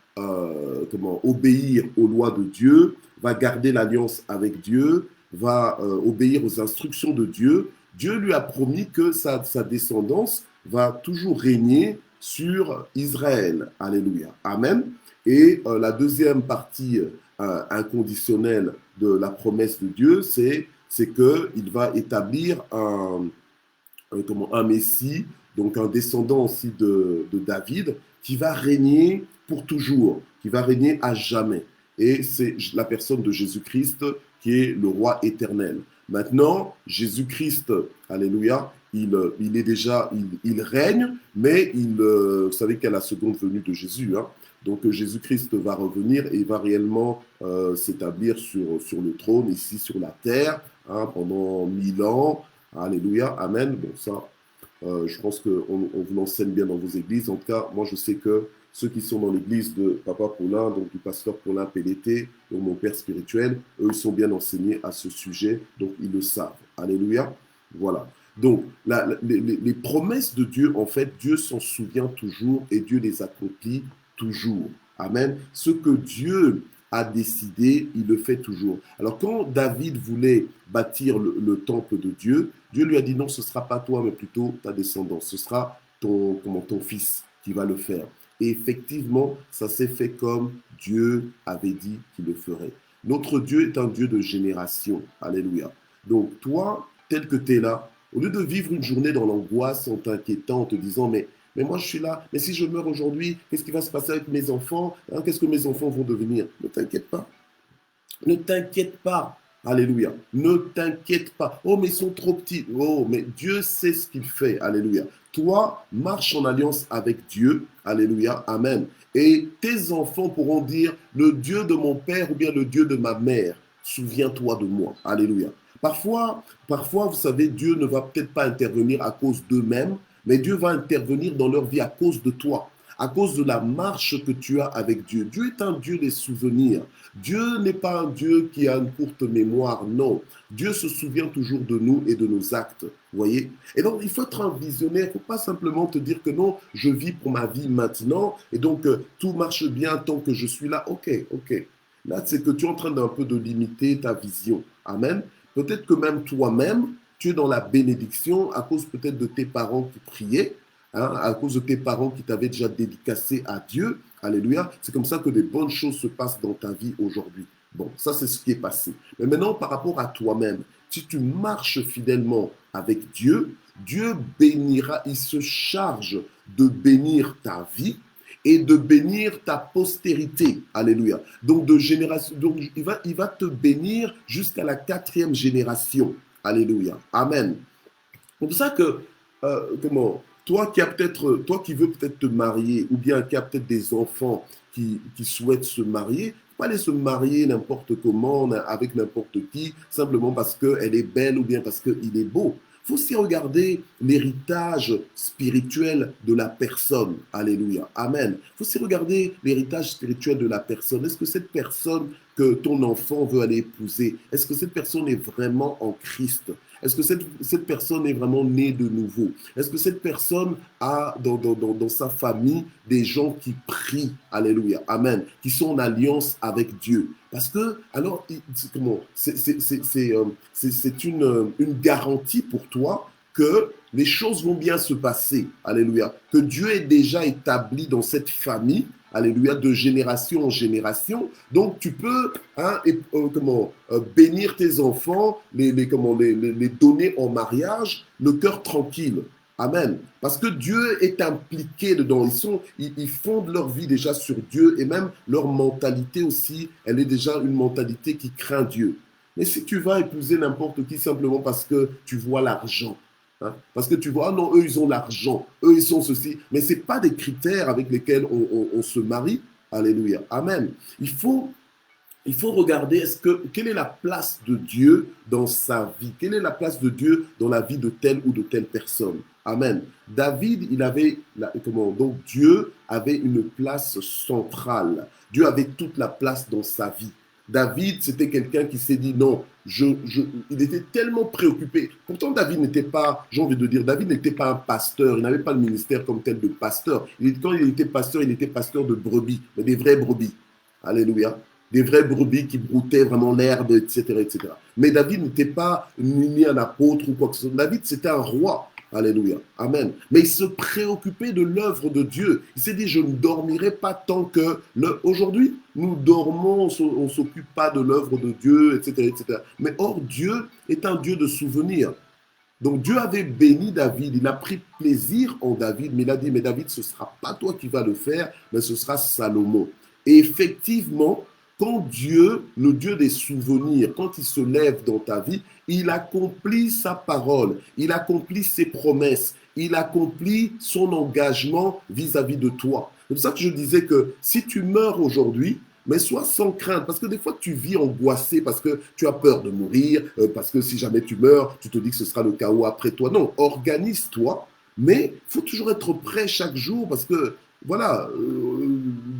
obéir aux lois de Dieu, va garder l'alliance avec Dieu, va obéir aux instructions de Dieu, Dieu lui a promis que sa descendance va toujours régner sur Israël. Alléluia. Amen. Et la deuxième partie inconditionnelle de la promesse de Dieu, c'est qu'il va établir un Messie, donc un descendant aussi de David, qui va régner pour toujours, qui va régner à jamais. Et c'est la personne de Jésus-Christ qui est le roi éternel. Maintenant, Jésus-Christ, alléluia, il règne, mais vous savez qu'à la seconde venue de Jésus, hein, donc Jésus-Christ va revenir et il va réellement s'établir sur le trône ici sur la terre hein, pendant 1000 ans. Alléluia, amen. Bon, ça, je pense qu'on vous l'enseigne bien dans vos églises. En tout cas, moi, je sais que ceux qui sont dans l'église de Papa Paulin, donc du pasteur Paulin PDT, donc mon père spirituel, eux, ils sont bien enseignés à ce sujet, donc ils le savent. Alléluia. Voilà. Donc, les promesses de Dieu, en fait, Dieu s'en souvient toujours et Dieu les accomplit toujours. Amen. Ce que Dieu a décidé, il le fait toujours. Alors, quand David voulait bâtir le temple de Dieu, Dieu lui a dit non, ce ne sera pas toi, mais plutôt ta descendance. Ce sera ton fils qui va le faire. Et effectivement, ça s'est fait comme Dieu avait dit qu'il le ferait. Notre Dieu est un Dieu de génération. Alléluia. Donc, toi, tel que tu es là, au lieu de vivre une journée dans l'angoisse, en t'inquiétant, en te disant, mais moi je suis là, mais si je meurs aujourd'hui, qu'est-ce qui va se passer avec mes enfants hein, qu'est-ce que mes enfants vont devenir? Ne t'inquiète pas. Ne t'inquiète pas. Alléluia. Ne t'inquiète pas. Oh, mais ils sont trop petits. Oh, mais Dieu sait ce qu'il fait. Alléluia. Toi, marche en alliance avec Dieu. Alléluia. Amen. Et tes enfants pourront dire, le Dieu de mon père ou bien le Dieu de ma mère, souviens-toi de moi. Alléluia. Parfois, vous savez, Dieu ne va peut-être pas intervenir à cause d'eux-mêmes, mais Dieu va intervenir dans leur vie à cause de toi, à cause de la marche que tu as avec Dieu. Dieu est un Dieu des souvenirs. Dieu n'est pas un Dieu qui a une courte mémoire, non. Dieu se souvient toujours de nous et de nos actes, vous voyez. Et donc, il faut être un visionnaire, il ne faut pas simplement te dire que non, je vis pour ma vie maintenant, et donc tout marche bien tant que je suis là. Ok. Là, c'est que tu es en train d'un peu de limiter ta vision. Amen. Peut-être que même toi-même, tu es dans la bénédiction à cause peut-être de tes parents qui priaient, hein, à cause de tes parents qui t'avaient déjà dédicacé à Dieu. Alléluia. C'est comme ça que des bonnes choses se passent dans ta vie aujourd'hui. Bon, ça c'est ce qui est passé. Mais maintenant, par rapport à toi-même, si tu marches fidèlement avec Dieu, Dieu bénira, il se charge de bénir ta vie et de bénir ta postérité. Alléluia. Donc, de génération, donc il va te bénir jusqu'à la 4e génération. Alléluia. Amen. C'est pour ça que, toi qui veux peut-être te marier, ou bien qui a peut-être des enfants qui souhaitent se marier, pas aller se marier n'importe comment, avec n'importe qui, simplement parce qu'elle est belle ou bien parce qu'il est beau. Il faut aussi regarder l'héritage spirituel de la personne. Alléluia. Amen. Il faut aussi regarder l'héritage spirituel de la personne. Est-ce que cette personne que ton enfant veut aller épouser, est-ce que cette personne est vraiment en Christ? Est-ce que cette personne est vraiment née de nouveau? Est-ce que cette personne a dans sa famille des gens qui prient, alléluia, amen, qui sont en alliance avec Dieu? Parce que, alors, c'est une garantie pour toi que les choses vont bien se passer, alléluia, que Dieu est déjà établi dans cette famille, alléluia, de génération en génération. Donc, tu peux bénir tes enfants, les donner en mariage, le cœur tranquille. Amen. Parce que Dieu est impliqué dedans. Ils fondent leur vie déjà sur Dieu et même leur mentalité aussi, elle est déjà une mentalité qui craint Dieu. Mais si tu vas épouser n'importe qui simplement parce que tu vois l'argent, hein, parce que tu vois, ah non, eux, ils ont l'argent, eux, ils sont ceci, mais ce n'est pas des critères avec lesquels on se marie. Alléluia. Amen. Il faut regarder quelle est la place de Dieu dans sa vie, quelle est la place de Dieu dans la vie de telle ou de telle personne. Amen. David, donc Dieu avait une place centrale. Dieu avait toute la place dans sa vie. David, c'était quelqu'un qui s'est dit non, il était tellement préoccupé. Pourtant, David n'était pas, j'ai envie de dire, David n'était pas un pasteur, il n'avait pas le ministère comme tel de pasteur. Quand il était pasteur de brebis, mais des vraies brebis. Alléluia. Des vraies brebis qui broutaient vraiment l'herbe, etc., etc. Mais David n'était pas ni un apôtre ou quoi que ce soit. David, c'était un roi. Alléluia. Amen. Mais il se préoccupait de l'œuvre de Dieu. Il s'est dit, je ne dormirai pas tant que... Aujourd'hui, nous dormons, on ne s'occupe pas de l'œuvre de Dieu, etc., etc. Mais or, Dieu est un Dieu de souvenirs. Donc Dieu avait béni David, il a pris plaisir en David, mais il a dit, mais David, ce ne sera pas toi qui vas le faire, mais ce sera Salomon. Et effectivement, quand Dieu, le Dieu des souvenirs, quand il se lève dans ta vie, il accomplit sa parole, il accomplit ses promesses, il accomplit son engagement vis-à-vis de toi. C'est pour ça que je disais que si tu meurs aujourd'hui, mais sois sans crainte, parce que des fois tu vis angoissé, parce que tu as peur de mourir, parce que si jamais tu meurs, tu te dis que ce sera le chaos après toi. Non, organise-toi, mais il faut toujours être prêt chaque jour, parce que voilà,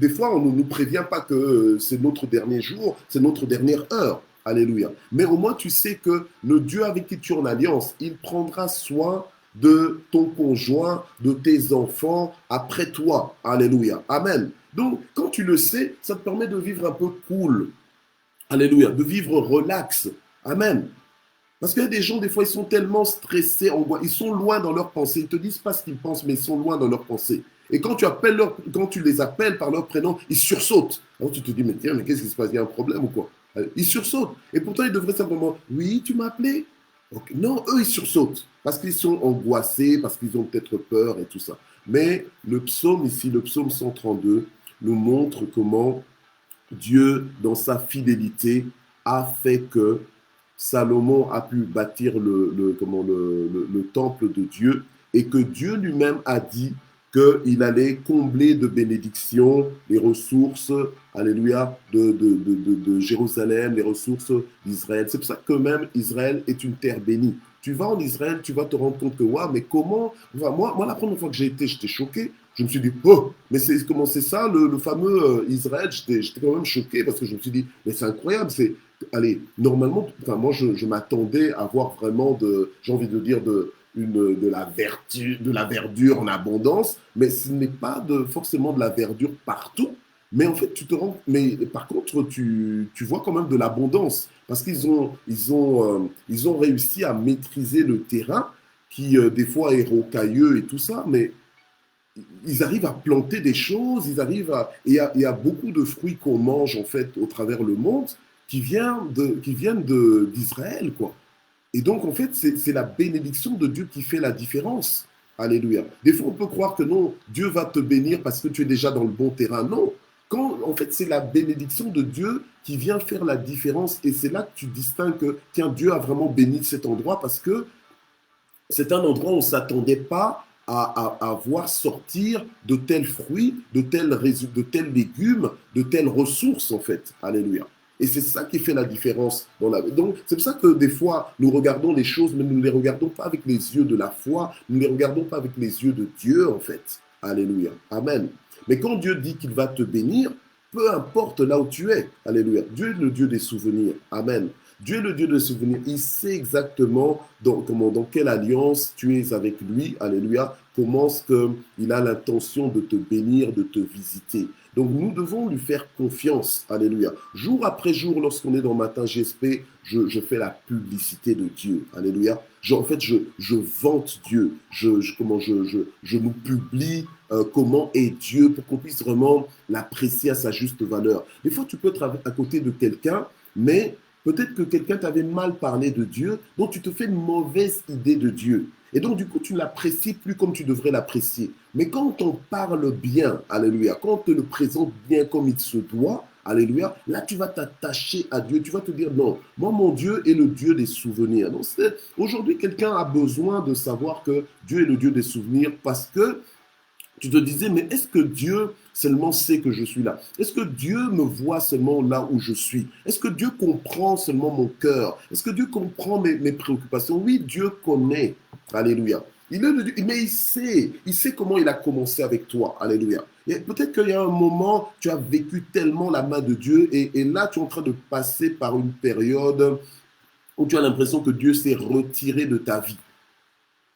des fois, on ne nous prévient pas que c'est notre dernier jour, c'est notre dernière heure. Alléluia. Mais au moins, tu sais que le Dieu avec qui tu es en alliance, il prendra soin de ton conjoint, de tes enfants après toi. Alléluia. Amen. Donc, quand tu le sais, ça te permet de vivre un peu cool. Alléluia. De vivre relax. Amen. Parce qu'il y a des gens, des fois, ils sont tellement stressés, ils sont loin dans leurs pensées. Ils ne te disent pas ce qu'ils pensent, mais ils sont loin dans leurs pensées. Et quand tu les appelles par leur prénom, ils sursautent. Alors tu te dis, mais tiens, mais qu'est-ce qui se passe? Il y a un problème ou quoi? Ils sursautent. Et pourtant, ils devraient simplement, oui, tu m'as appelé? Okay. Non, eux, ils sursautent. Parce qu'ils sont angoissés, parce qu'ils ont peut-être peur et tout ça. Mais le psaume ici, le psaume 132, nous montre comment Dieu, dans sa fidélité, a fait que Salomon a pu bâtir le temple de Dieu et que Dieu lui-même a dit qu'il allait combler de bénédictions les ressources, alléluia, de Jérusalem, les ressources d'Israël. C'est pour ça que même Israël est une terre bénie. Tu vas en Israël, tu vas te rendre compte que, waouh, mais comment... Enfin, moi, la première fois que j'ai été, j'étais choqué. Je me suis dit, oh, mais comment c'est ça, le fameux Israël? J'étais quand même choqué parce que je me suis dit, mais c'est incroyable, allez, normalement, enfin, moi, je m'attendais à voir vraiment j'ai envie de dire, de la verdure en abondance, mais ce n'est pas forcément de la verdure partout. Mais en fait, mais par contre, tu vois quand même de l'abondance parce ils ont réussi à maîtriser le terrain qui, des fois, est rocailleux et tout ça, mais ils arrivent à planter des choses, et il y a beaucoup de fruits qu'on mange en fait au travers le monde qui viennent d'Israël, quoi. Et donc, en fait, c'est la bénédiction de Dieu qui fait la différence. Alléluia. Des fois, on peut croire que non, Dieu va te bénir parce que tu es déjà dans le bon terrain. Non. Quand, en fait, c'est la bénédiction de Dieu qui vient faire la différence. Et c'est là que tu distingues que, tiens, Dieu a vraiment béni cet endroit parce que c'est un endroit où on ne s'attendait pas à voir sortir de tels fruits, de tels légumes, de telles ressources, en fait. Alléluia. Et c'est ça qui fait la différence dans la vie. Donc, c'est pour ça que des fois, nous regardons les choses, mais nous ne les regardons pas avec les yeux de la foi, nous ne les regardons pas avec les yeux de Dieu, en fait. Alléluia. Amen. Mais quand Dieu dit qu'il va te bénir, peu importe là où tu es. Alléluia. Dieu est le Dieu des souvenirs. Amen. Dieu est le Dieu des souvenirs. Il sait exactement dans quelle alliance tu es avec lui. Alléluia. Comment est-ce qu'il a l'intention de te bénir, de te visiter. Donc nous devons lui faire confiance. Alléluia. Jour après jour, lorsqu'on est dans Matin GSP, je fais la publicité de Dieu. Alléluia. En fait, je vante Dieu. Je nous publie comment est Dieu pour qu'on puisse vraiment l'apprécier à sa juste valeur. Des fois, tu peux être à côté de quelqu'un, mais peut-être que quelqu'un t'avait mal parlé de Dieu, donc tu te fais une mauvaise idée de Dieu. Et donc, du coup, tu ne l'apprécies plus comme tu devrais l'apprécier. Mais quand on parle bien, alléluia, quand on te le présente bien comme il se doit, alléluia, là, tu vas t'attacher à Dieu. Tu vas te dire, non, moi, mon Dieu est le Dieu des souvenirs. Donc, aujourd'hui, quelqu'un a besoin de savoir que Dieu est le Dieu des souvenirs parce que tu te disais, mais est-ce que Dieu seulement sait que je suis là? Est-ce que Dieu me voit seulement là où je suis? Est-ce que Dieu comprend seulement mon cœur? Est-ce que Dieu comprend mes préoccupations? Oui, Dieu connaît. Alléluia. Mais il sait comment il a commencé avec toi. Alléluia. Et peut-être qu'il y a un moment, tu as vécu tellement la main de Dieu et là, tu es en train de passer par une période où tu as l'impression que Dieu s'est retiré de ta vie.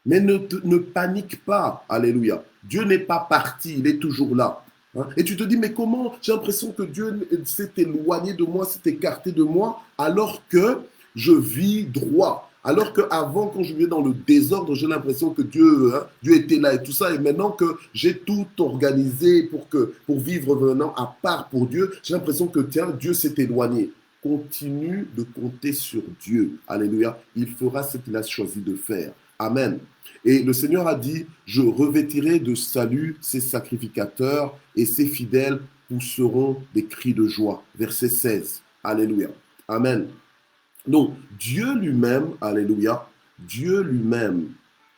Mais ne panique pas, alléluia. Dieu n'est pas parti, il est toujours là. Hein? Et tu te dis, mais comment j'ai l'impression que Dieu s'est éloigné de moi, s'est écarté de moi, alors que je vis droit. Alors qu'avant, quand je vivais dans le désordre, j'ai l'impression que Dieu était là et tout ça. Et maintenant que j'ai tout organisé pour vivre maintenant à part pour Dieu, j'ai l'impression que, tiens, Dieu s'est éloigné. Continue de compter sur Dieu. Alléluia. Il fera ce qu'il a choisi de faire. Amen. Et le Seigneur a dit, je revêtirai de salut ces sacrificateurs et ces fidèles pousseront des cris de joie. Verset 16. Alléluia. Amen. Donc, Dieu lui-même, alléluia, Dieu lui-même,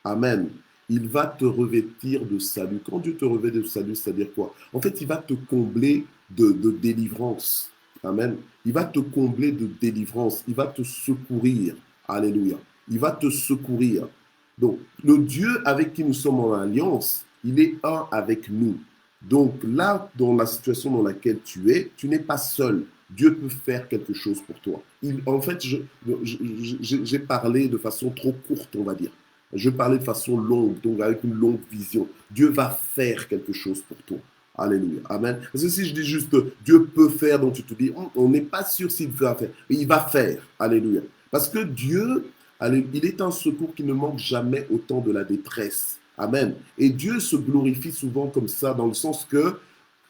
amen, il va te revêtir de salut. Quand Dieu te revêt de salut, c'est-à-dire quoi? En fait, il va te combler de délivrance. Amen. Il va te combler de délivrance. Il va te secourir. Alléluia. Il va te secourir. Donc, le Dieu avec qui nous sommes en alliance, il est un avec nous. Donc là, dans la situation dans laquelle tu n'es pas seul. Dieu peut faire quelque chose pour toi. En fait, j'ai parlé de façon trop courte, on va dire. Je parlais de façon longue, donc avec une longue vision. Dieu va faire quelque chose pour toi. Alléluia. Amen. Parce que si je dis juste Dieu peut faire, donc tu te dis, on n'est pas sûr s'il va faire. Mais il va faire. Alléluia. Parce que Dieu, il est un secours qui ne manque jamais au temps de la détresse. Amen. Et Dieu se glorifie souvent comme ça, dans le sens que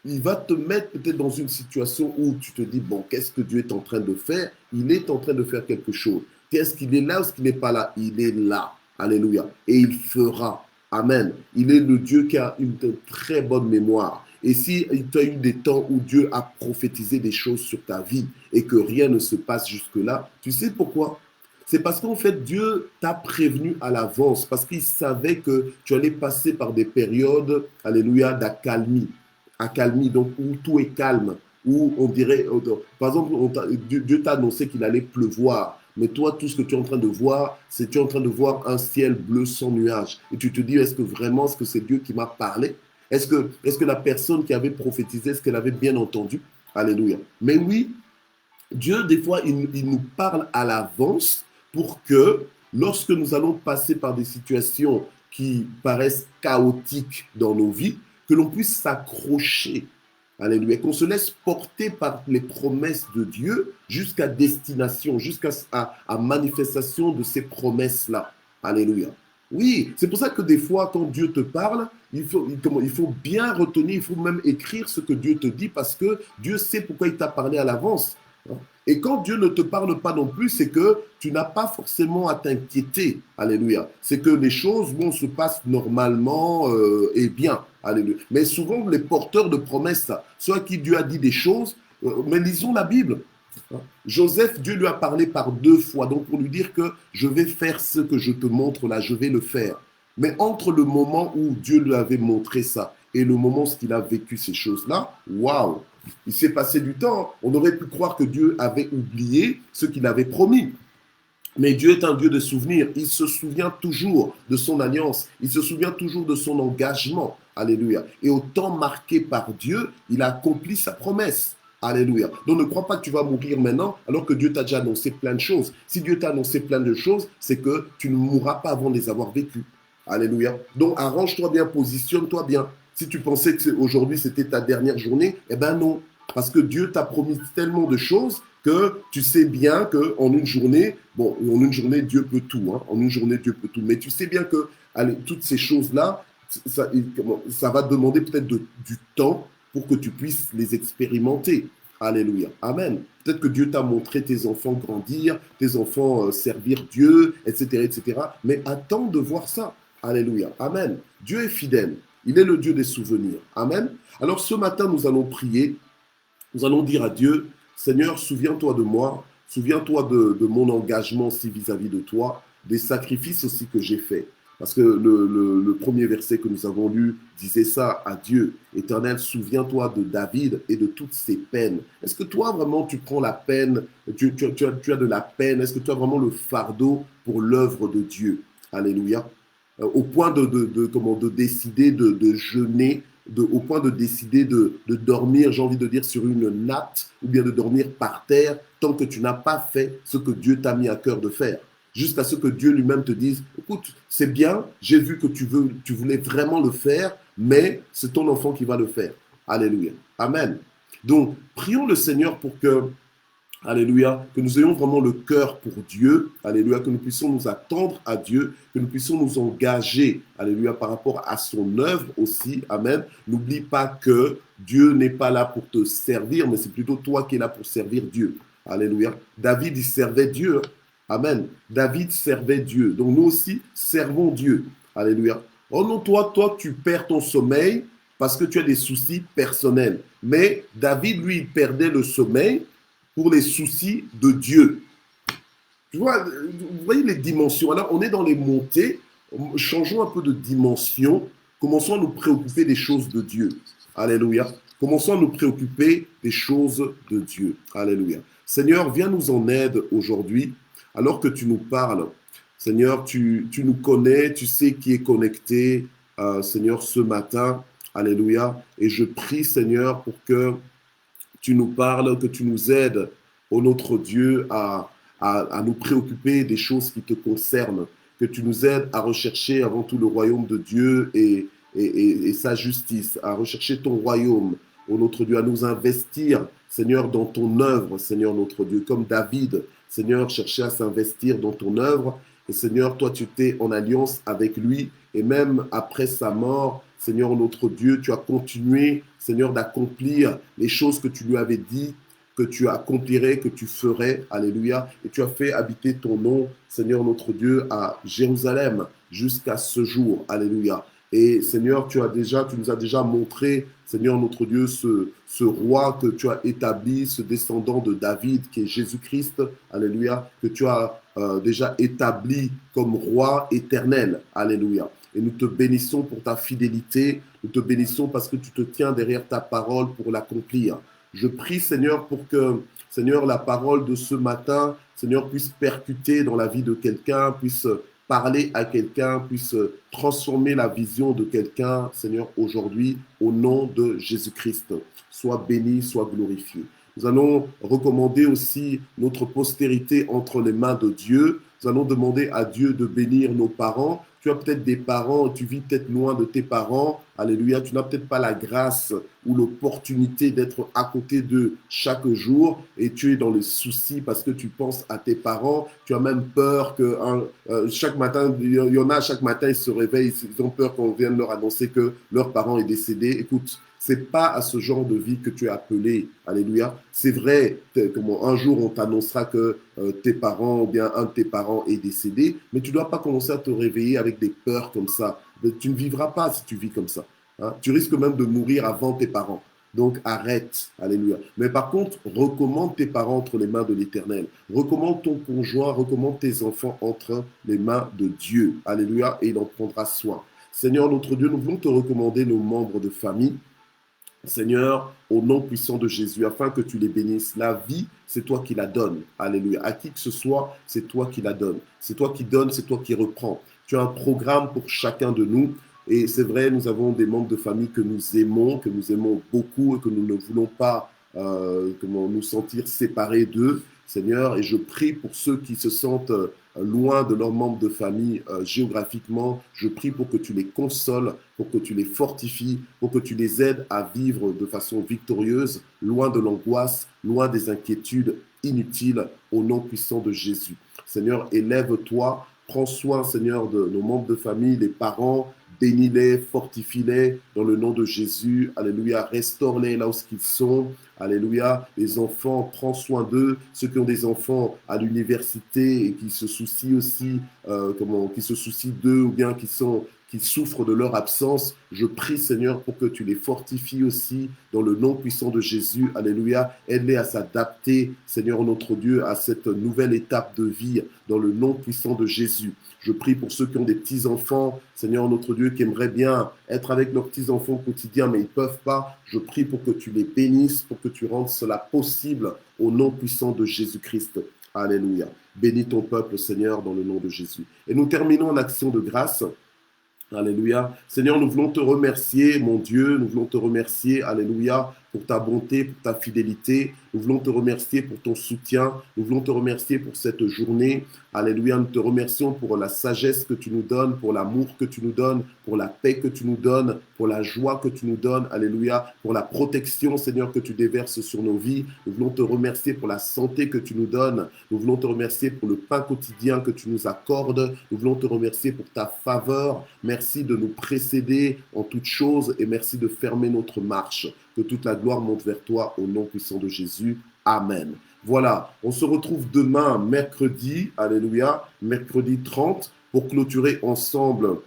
il va te mettre peut-être dans une situation où tu te dis, bon, qu'est-ce que Dieu est en train de faire? Il est en train de faire quelque chose. Est-ce qu'il est là ou est-ce qu'il n'est pas là? Il est là. Alléluia. Et il fera. Amen. Il est le Dieu qui a une très bonne mémoire. Et si tu as eu des temps où Dieu a prophétisé des choses sur ta vie et que rien ne se passe jusque-là, tu sais pourquoi? C'est parce qu'en fait, Dieu t'a prévenu à l'avance, parce qu'il savait que tu allais passer par des périodes, alléluia, d'accalmie. Accalmie, donc où tout est calme, où on dirait, par exemple, Dieu t'a annoncé qu'il allait pleuvoir, mais toi, tout ce que tu es en train de voir, c'est tu es en train de voir un ciel bleu sans nuage. Et tu te dis, est-ce que c'est Dieu qui m'a parlé? Est-ce que la personne qui avait prophétisé, est-ce qu'elle avait bien entendu? Alléluia. Mais oui, Dieu, des fois, il nous parle à l'avance pour que, lorsque nous allons passer par des situations qui paraissent chaotiques dans nos vies, que l'on puisse s'accrocher, alléluia, qu'on se laisse porter par les promesses de Dieu jusqu'à destination, jusqu'à manifestation de ces promesses-là. Alléluia. Oui, c'est pour ça que des fois, quand Dieu te parle, il faut bien retenir, il faut même écrire ce que Dieu te dit parce que Dieu sait pourquoi il t'a parlé à l'avance. Et quand Dieu ne te parle pas non plus, c'est que tu n'as pas forcément à t'inquiéter. Alléluia. C'est que les choses se passent normalement et bien. Alléluia. Mais souvent, les porteurs de promesses, ceux à qui Dieu a dit des choses, mais lisons la Bible. Joseph, Dieu lui a parlé par 2 fois, donc pour lui dire que je vais faire ce que je te montre là, je vais le faire. Mais entre le moment où Dieu lui avait montré ça et le moment où il a vécu ces choses-là, waouh, il s'est passé du temps. On aurait pu croire que Dieu avait oublié ce qu'il avait promis. Mais Dieu est un Dieu de souvenirs. Il se souvient toujours de son alliance. Il se souvient toujours de son engagement. Alléluia. Et au temps marqué par Dieu, il a accompli sa promesse. Alléluia. Donc ne crois pas que tu vas mourir maintenant alors que Dieu t'a déjà annoncé plein de choses. Si Dieu t'a annoncé plein de choses, c'est que tu ne mourras pas avant de les avoir vécues. Alléluia. Donc arrange-toi bien, positionne-toi bien. Si tu pensais que aujourd'hui c'était ta dernière journée, eh ben non. Parce que Dieu t'a promis tellement de choses que tu sais bien qu'en une journée, en une journée, Dieu peut tout. Hein, en une journée, Dieu peut tout. Mais tu sais bien que toutes ces choses-là, ça va demander peut-être du temps pour que tu puisses les expérimenter. Alléluia. Amen. Peut-être que Dieu t'a montré tes enfants grandir, tes enfants servir Dieu, etc., etc. Mais attends de voir ça. Alléluia. Amen. Dieu est fidèle. Il est le Dieu des souvenirs. Amen. Alors ce matin, nous allons prier. Nous allons dire à Dieu, Seigneur, souviens-toi de moi, souviens-toi de mon engagement aussi vis-à-vis de toi, des sacrifices aussi que j'ai faits. Parce que le premier verset que nous avons lu disait ça à Dieu. Éternel, souviens-toi de David et de toutes ses peines. Est-ce que toi, vraiment, tu prends la peine, tu as de la peine, est-ce que tu as vraiment le fardeau pour l'œuvre de Dieu? Alléluia. Au point de décider de jeûner, au point de décider de dormir, j'ai envie de dire, sur une natte, ou bien de dormir par terre, tant que tu n'as pas fait ce que Dieu t'a mis à cœur de faire. Jusqu'à ce que Dieu lui-même te dise, écoute, c'est bien, j'ai vu que tu voulais vraiment le faire, mais c'est ton enfant qui va le faire. Alléluia. Amen. Donc, prions le Seigneur pour que, alléluia, que nous ayons vraiment le cœur pour Dieu, alléluia, que nous puissions nous attendre à Dieu, que nous puissions nous engager, alléluia, par rapport à son œuvre aussi, amen. N'oublie pas que Dieu n'est pas là pour te servir, mais c'est plutôt toi qui es là pour servir Dieu, alléluia. David, il servait Dieu, amen. David servait Dieu, donc nous aussi, servons Dieu, alléluia. Oh non, toi, tu perds ton sommeil parce que tu as des soucis personnels, mais David, lui, il perdait le sommeil pour les soucis de Dieu. Tu vois, vous voyez les dimensions. Alors, on est dans les montées, changeons un peu de dimension, commençons à nous préoccuper des choses de Dieu. Alléluia. Commençons à nous préoccuper des choses de Dieu. Alléluia. Seigneur, viens nous en aide aujourd'hui, alors que tu nous parles. Seigneur, tu nous connais, tu sais qui est connecté, Seigneur, ce matin. Alléluia. Et je prie, Seigneur, pour que tu nous parles, que tu nous aides, ô notre Dieu, à nous préoccuper des choses qui te concernent, que tu nous aides à rechercher avant tout le royaume de Dieu et sa justice, à rechercher ton royaume, ô notre Dieu, à nous investir, Seigneur, dans ton œuvre, Seigneur notre Dieu, comme David, Seigneur, cherchait à s'investir dans ton œuvre. Et Seigneur, toi, tu étais en alliance avec lui, et même après sa mort, Seigneur notre Dieu, tu as continué, Seigneur, d'accomplir les choses que tu lui avais dit, que tu accomplirais, que tu ferais. Alléluia. Et tu as fait habiter ton nom, Seigneur notre Dieu, à Jérusalem jusqu'à ce jour. Alléluia. Et Seigneur, tu nous as déjà montré, Seigneur notre Dieu, ce roi que tu as établi, ce descendant de David qui est Jésus-Christ. Alléluia. Que tu as déjà établi comme roi éternel. Alléluia. Et nous te bénissons pour ta fidélité. Nous te bénissons parce que tu te tiens derrière ta parole pour l'accomplir. Je prie, Seigneur, pour que, Seigneur, la parole de ce matin, Seigneur, puisse percuter dans la vie de quelqu'un, puisse parler à quelqu'un, puisse transformer la vision de quelqu'un, Seigneur, aujourd'hui, au nom de Jésus-Christ. Sois béni, sois glorifié. Nous allons recommander aussi notre postérité entre les mains de Dieu. Nous allons demander à Dieu de bénir nos parents. Tu as peut-être des parents, tu vis peut-être loin de tes parents. Alléluia, tu n'as peut-être pas la grâce ou l'opportunité d'être à côté d'eux chaque jour et tu es dans les soucis parce que tu penses à tes parents. Tu as même peur que chaque matin, il y en a chaque matin, ils se réveillent, ils ont peur qu'on vienne leur annoncer que leur parent est décédé. Écoute, C'est pas à ce genre de vie que tu es appelé. Alléluia. C'est vrai, un jour on t'annoncera que tes parents ou bien un de tes parents est décédé, mais tu ne dois pas commencer à te réveiller avec des peurs comme ça. Tu ne vivras pas si tu vis comme ça. Hein. Tu risques même de mourir avant tes parents. Donc arrête, alléluia. Mais par contre, recommande tes parents entre les mains de l'Éternel. Recommande ton conjoint, recommande tes enfants entre les mains de Dieu. Alléluia, et il en prendra soin. Seigneur notre Dieu, nous voulons te recommander nos membres de famille. Seigneur, au nom puissant de Jésus, afin que tu les bénisses. La vie, c'est toi qui la donnes. Alléluia. À qui que ce soit, c'est toi qui la donnes. C'est toi qui donnes, c'est toi qui reprends. Tu as un programme pour chacun de nous. Et c'est vrai, nous avons des membres de famille que nous aimons beaucoup et que nous ne voulons pas nous sentir séparés d'eux, Seigneur. Et je prie pour ceux qui se sentent loin de leurs membres de famille géographiquement. Je prie pour que tu les consoles, pour que tu les fortifies, pour que tu les aides à vivre de façon victorieuse, loin de l'angoisse, loin des inquiétudes inutiles, au nom puissant de Jésus. Seigneur, élève-toi, prends soin, Seigneur, de nos membres de famille, les parents, bénis-les, fortifie-les dans le nom de Jésus. Alléluia, restaure-les là où ils sont. Alléluia, les enfants, prends soin d'eux. Ceux qui ont des enfants à l'université et qui se soucient aussi, qui se soucient d'eux ou bien qui souffrent de leur absence, je prie, Seigneur, pour que tu les fortifies aussi dans le nom puissant de Jésus. Alléluia. Aide-les à s'adapter, Seigneur notre Dieu, à cette nouvelle étape de vie dans le nom puissant de Jésus. Je prie pour ceux qui ont des petits-enfants, Seigneur notre Dieu, qui aimeraient bien être avec leurs petits-enfants au quotidien, mais ils ne peuvent pas. Je prie pour que tu les bénisses, pour que tu rendes cela possible au nom puissant de Jésus-Christ. Alléluia. Bénis ton peuple, Seigneur, dans le nom de Jésus. Et nous terminons en action de grâce. Alléluia. Seigneur, nous voulons te remercier, mon Dieu. Nous voulons te remercier, alléluia, pour ta bonté, pour ta fidélité. Nous voulons te remercier pour ton soutien. Nous voulons te remercier pour cette journée. Alléluia. Nous te remercions pour la sagesse que tu nous donnes, pour l'amour que tu nous donnes, pour la paix que tu nous donnes, pour la joie que tu nous donnes. Alléluia. Pour la protection, Seigneur, que tu déverses sur nos vies. Nous voulons te remercier pour la santé que tu nous donnes. Nous voulons te remercier pour le pain quotidien que tu nous accordes. Nous voulons te remercier pour ta faveur. Merci de nous précéder en toutes choses et merci de fermer notre marche. Que toute la gloire monte vers toi au nom puissant de Jésus. Amen. Voilà, on se retrouve demain, mercredi, alléluia, mercredi 30, pour clôturer ensemble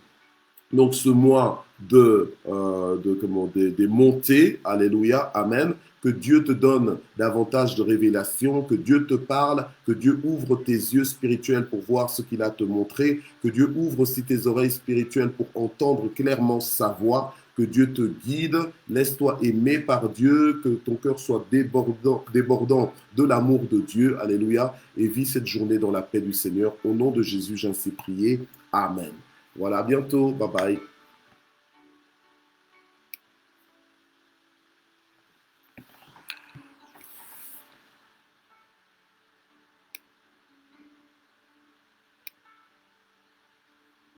donc ce mois des montées, alléluia, amen. Que Dieu te donne davantage de révélations, que Dieu te parle, que Dieu ouvre tes yeux spirituels pour voir ce qu'il a à te montrer, que Dieu ouvre aussi tes oreilles spirituelles pour entendre clairement sa voix, que Dieu te guide, laisse-toi aimer par Dieu, que ton cœur soit débordant de l'amour de Dieu, alléluia, et vis cette journée dans la paix du Seigneur. Au nom de Jésus, j'en sais prier. Amen. Voilà, à bientôt, bye bye.